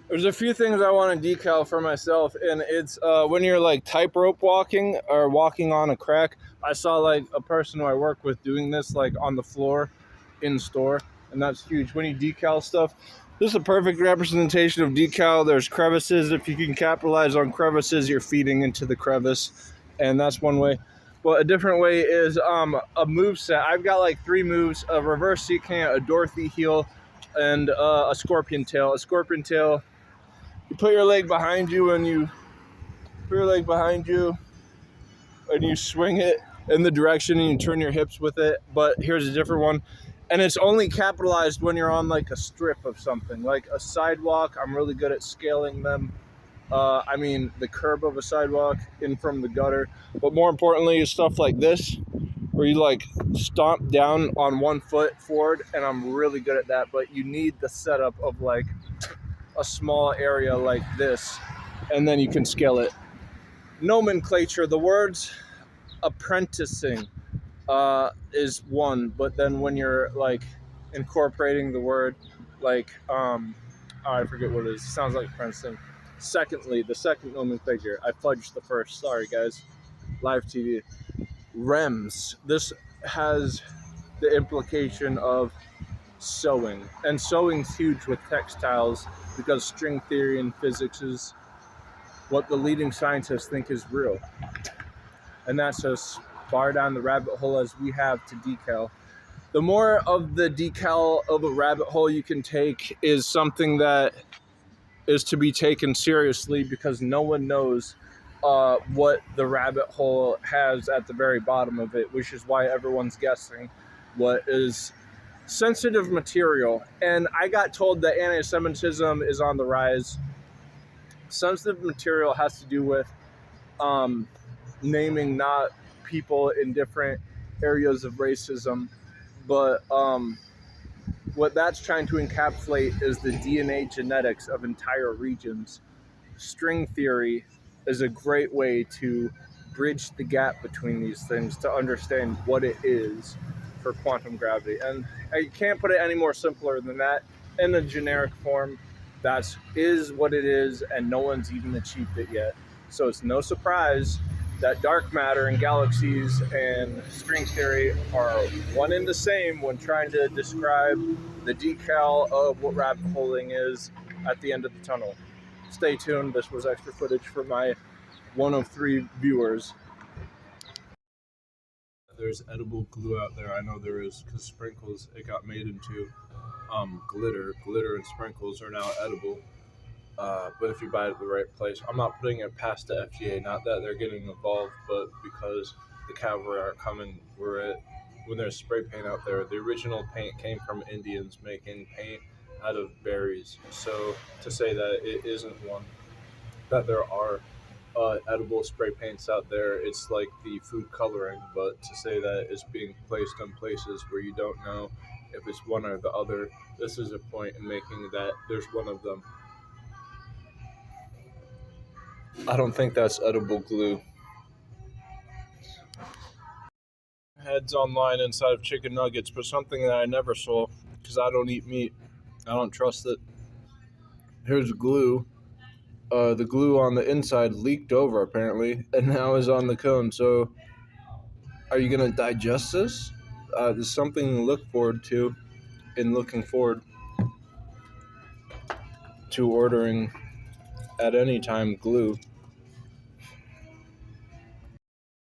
There's a few things I want to decal for myself, and it's when you're like tightrope walking or walking on a crack. I saw like a person who I work with doing this like on the floor in store, and that's huge. When you decal stuff, this is a perfect representation of decal. There's crevices. If you can capitalize on crevices, you're feeding into the crevice, and that's one way. But a different way is a move set. I've got like 3 moves: a reverse secant, a Dorothy heel, and a scorpion tail. A scorpion tail, you put your leg behind you and you put your leg behind you and you swing it in the direction and you turn your hips with it. But here's a different one. And it's only capitalized when you're on like a strip of something, like a sidewalk. I'm really good at scaling them. The curb of a sidewalk in from the gutter. But more importantly is stuff like this, where you like stomp down on one foot forward. And I'm really good at that. But you need the setup of like a small area like this, and then you can scale it. Nomenclature, the words apprenticing is one, but then when you're like incorporating the word like I forget what it is. It sounds like apprenticing. Secondly, the second nomenclature, I fudged the first. Sorry guys, live TV. REMS. This has the implication of sewing, and sewing's huge with textiles because string theory and physics is what the leading scientists think is real, and that's as far down the rabbit hole as we have to decal. The more of the decal of a rabbit hole you can take is something that is to be taken seriously, because no one knows what the rabbit hole has at the very bottom of it, which is why everyone's guessing what is sensitive material. And I got told that anti-Semitism is on the rise. Sensitive material has to do with naming not people in different areas of racism, but what that's trying to encapsulate is the DNA genetics of entire regions. String theory is a great way to bridge the gap between these things to understand what it is for quantum gravity. And I can't put it any more simpler than that. In a generic form, that is what it is, and no one's even achieved it yet. So it's no surprise that dark matter and galaxies and string theory are one and the same when trying to describe the decal of what rabbit holing is at the end of the tunnel. Stay tuned. This was extra footage for my one of 3 viewers. There's edible glue out there. I know there is, because sprinkles, it got made into glitter. Glitter and sprinkles are now edible. But if you buy it at the right place, I'm not putting it past the FDA. Not that they're getting involved, but because the cavalry are coming, when there's spray paint out there, the original paint came from Indians making paint out of berries. So to say that it isn't one, that there are edible spray paints out there, it's like the food coloring. But to say that it's being placed in places where you don't know if it's one or the other, this is a point in making that there's one of them. I don't think that's edible glue. Heads online inside of chicken nuggets, but something that I never saw because I don't eat meat. I don't trust it. Here's glue. The glue on the inside leaked over apparently, and now is on the cone. So, are you gonna digest this? There's something to look forward to in looking forward to ordering at any time glue.